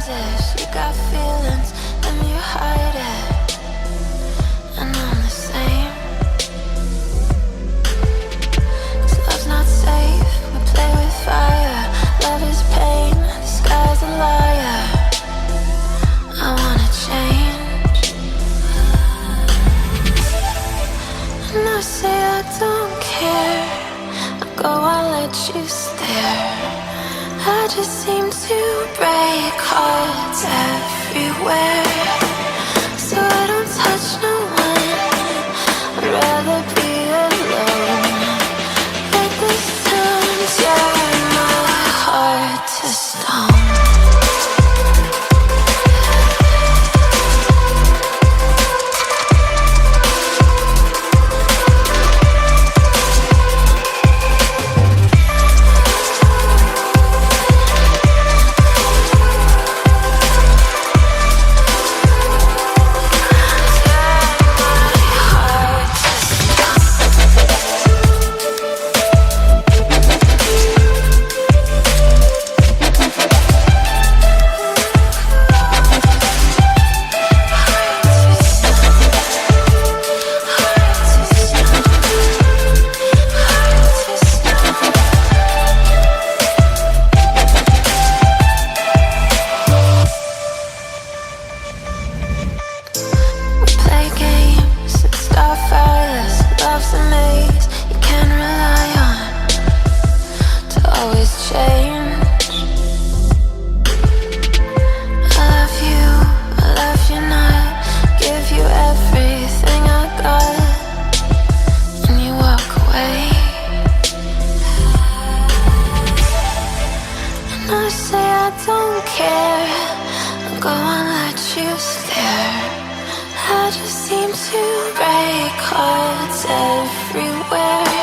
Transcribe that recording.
this. You got feelings and you hide it, and I'm the same. 'Cause love's not safe, we play with fire. Love is pain, the sky's a liar. I wanna change, and I say I don't care. I go, I let you stare. I just seem to break hearts everywhere. So I don't touch no one, I'd rather be alone. But this time, turn my heart to stone. Love's a maze you can rely on to always change. I love you not, give you everything I got, and you walk away. And I say I don't care, I'll go and let you stare. I just seem to break hearts everywhere.